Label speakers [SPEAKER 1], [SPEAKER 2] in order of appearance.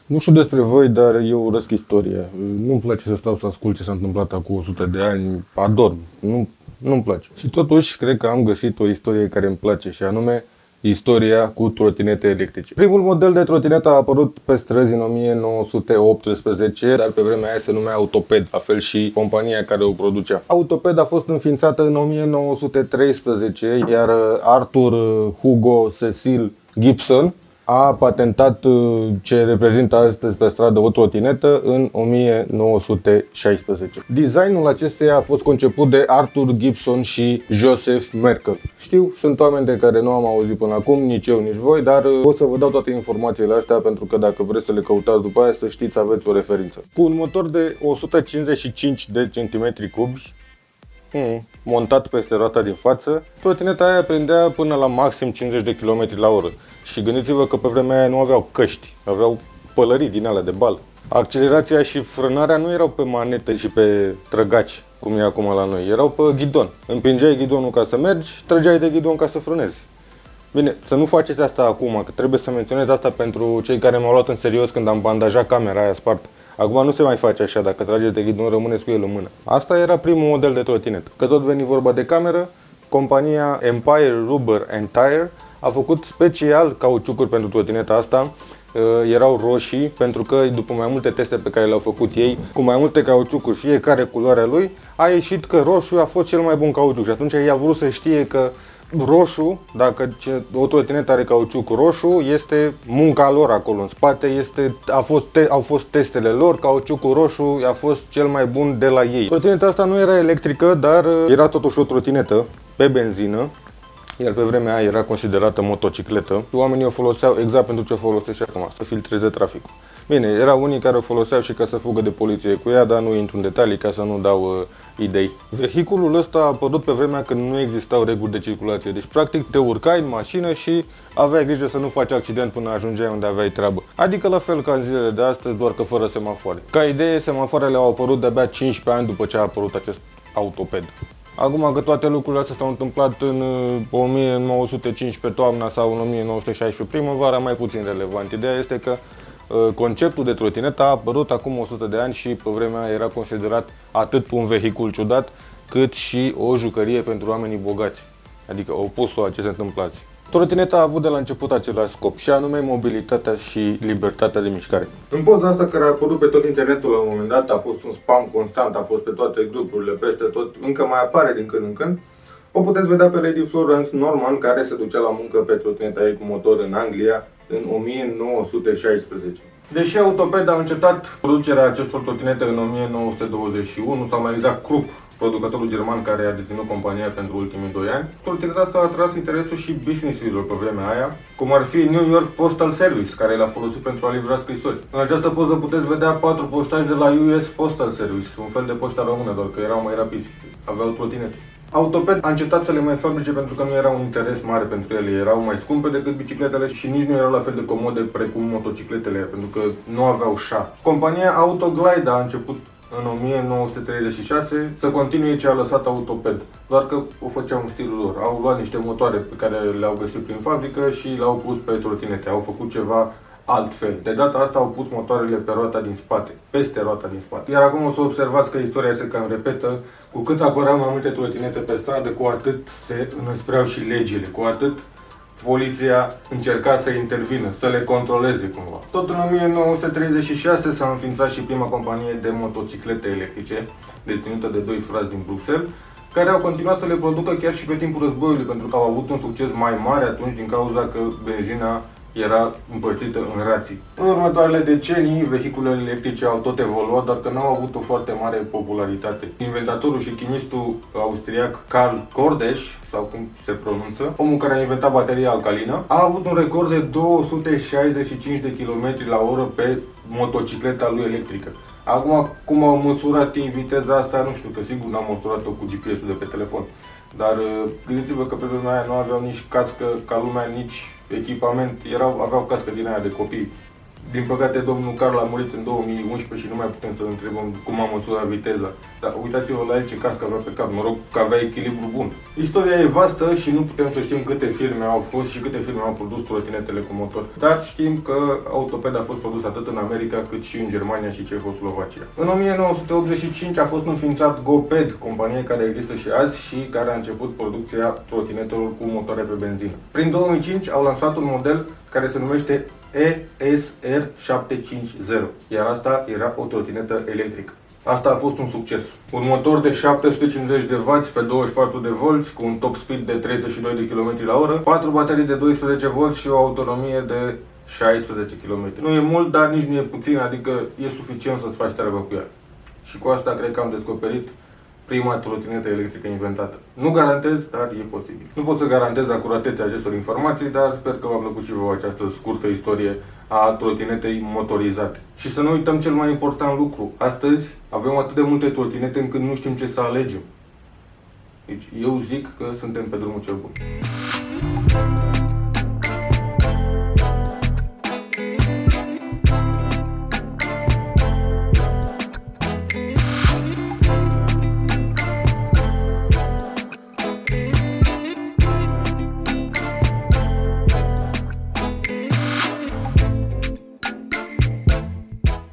[SPEAKER 1] Nu știu despre voi, dar eu urăsc istoria. Nu-mi place să stau să ascult ce s-a întâmplat acum 100 de ani. Adorm. Nu-mi place. Și totuși, cred că am găsit o istorie care îmi place și anume istoria cu trotinete electrice. Primul model de trotinetă a apărut pe străzi în 1918, dar pe vremea aia se numea Autoped, la fel și compania care o producea. Autoped a fost înființată în 1913, iar Arthur Hugo Cecil Gibson a patentat ce reprezintă astăzi pe stradă o trotinetă în 1916. Designul acesteia a fost conceput de Arthur Gibson și Joseph Merkel. Știu, sunt oameni de care nu am auzit până acum, nici eu, nici voi, dar o să vă dau toate informațiile astea pentru că dacă vreți să le căutați după aia, să știți, aveți o referință. Cu un motor de 155 de centimetri cubi, montat peste roata din față, trotineta aia prindea până la maxim 50 de km la oră. Și gândiți-vă că pe vremea aia nu aveau căști, aveau pălării din alea de bal. Accelerația și frânarea nu erau pe manetă și pe trăgaci, cum e acum la noi, erau pe ghidon. Împingeai ghidonul ca să mergi, trăgeai de ghidon ca să frânezi. Bine, să nu faceți asta acum, că trebuie să menționez asta pentru cei care m-au luat în serios când am bandajat camera aia spartă. Acum nu se mai face așa, dacă trageți de ghidon, rămâneți cu el în mână. Asta era primul model de trotinetă. Că tot veni vorba de cameră, compania Empire Rubber and Tire a făcut special cauciucuri pentru trotineta asta. Erau roșii, pentru că după mai multe teste pe care le-au făcut ei, cu mai multe cauciucuri, fiecare culoarea lui, a ieșit că roșu a fost cel mai bun cauciuc. Și atunci ei a vrut să știe că roșu, dacă o trotinetă are cauciuc roșu, este munca lor acolo în spate, au fost testele lor, cauciucul roșu a fost cel mai bun de la ei. Trotineta asta nu era electrică, dar era totuși o trotinetă pe benzină, iar pe vremea aia era considerată motocicletă. Oamenii o foloseau exact pentru ce folosește acum, să filtreze traficul. Bine, erau unii care o foloseau și ca să fugă de poliție cu ea, dar nu intru în detalii ca să nu dau idei. Vehiculul ăsta a apărut pe vremea când nu existau reguli de circulație. Deci, practic, te urcai în mașină și aveai grijă să nu faci accident până ajungeai unde aveai treabă. Adică la fel ca în zilele de astăzi, doar că fără semafoare. Ca idee, semafoarele au apărut de-abia 15 ani după ce a apărut acest Autoped. Acum că toate lucrurile astea s-au întâmplat în 1915 toamna sau în 1916 primăvara, mai puțin relevant. Ideea este că conceptul de trotinetă a apărut acum 100 de ani și pe vremea era considerat atât un vehicul ciudat, cât și o jucărie pentru oamenii bogați. Adică opusul a ce se întâmplă azi. Trotineta a avut de la început același scop, și anume mobilitatea și libertatea de mișcare. În poza asta care a apărut pe tot internetul la un moment dat, a fost un spam constant, a fost pe toate grupurile, peste tot, încă mai apare din când în când. O puteți vedea pe Lady Florence Norman, care se ducea la muncă pe trotineta ei cu motor în Anglia în 1916. Deși Autoped a încetat producerea acestor trotinete în 1921, sau mai exact Krupp, producătorul german care a deținut compania pentru ultimii 2 ani, trotineta asta a atras interesul și business-urilor pe vremea aia, cum ar fi New York Postal Service, care l-a folosit pentru a livra scrisori. În această poză puteți vedea 4 poștași de la US Postal Service, un fel de poșta română, doar că erau mai rapizi, aveau trotinete. Autoped a încetat să le mai fabrice pentru că nu era un interes mare pentru ele, erau mai scumpe decât bicicletele și nici nu erau la fel de comode precum motocicletele, pentru că nu aveau șa. Compania Autoglide a început în 1936 să continue ce a lăsat Autoped, doar că o făceau în stilul lor. Au luat niște motoare pe care le-au găsit prin fabrică și le-au pus pe trotinete, au făcut ceva altfel. De data asta au pus motoarele pe roata din spate, peste roata din spate. Iar acum o să observați că istoria se cam repetă. Cu cât apăreau mai multe trotinete pe stradă, cu atât se înăspreau și legile, cu atât poliția încerca să intervină, să le controleze cumva. Tot în 1936 s-a înființat și prima companie de motociclete electrice, deținută de 2 frați din Bruxelles, care au continuat să le producă chiar și pe timpul războiului, pentru că au avut un succes mai mare atunci din cauza că benzina era împărțită în rații. În următoarele decenii, vehiculele electrice au tot evoluat, dar că n-au avut o foarte mare popularitate. Inventatorul și chimistul austriac Carl Cordeș, sau cum se pronunță, omul care a inventat bateria alcalină, a avut un record de 265 de km la oră pe motocicleta lui electrică. Acum, cum au măsurat ei viteza asta, nu știu, că sigur n-am măsurat-o cu GPS-ul de pe telefon. Dar gândiți-vă că pe vremea aia nu aveau nici cască ca lumea, nici echipament, aveau cască din aia de copii, Din păcate, domnul Carl a murit în 2011 și nu mai putem să-l întrebăm cum a măsurat viteza. Dar uitați-vă la el ce cască avea pe cap, noroc că avea echilibru bun. Istoria e vastă și nu putem să știm câte firme au fost și câte firme au produs trotinetele cu motor. Dar știm că Autoped a fost produs atât în America cât și în Germania și Cehoslovacia. În 1985 a fost înființat GoPed, companie care există și azi și care a început producția trotinetelor cu motoare pe benzină. Prin 2005 au lansat un model care se numește ESR 750, iar asta era o trotinetă electrică. Asta a fost un succes. Un motor de 750 de W pe 24 de volți cu un top speed de 32 de km la oră, 4 baterii de 12 V și o autonomie de 16 km. Nu e mult, dar nici nu e puțin, adică e suficient să-ți faci treaba cu ea. Și cu asta cred că am descoperit prima trotinetă electrică inventată. Nu garantez, dar e posibil. Nu pot să garantez acuratețea acestor informații, dar sper că v-a plăcut și vouă această scurtă istorie a trotinetei motorizate. Și să nu uităm cel mai important lucru. Astăzi avem atât de multe trotinete încât nu știm ce să alegem. Deci eu zic că suntem pe drumul cel bun.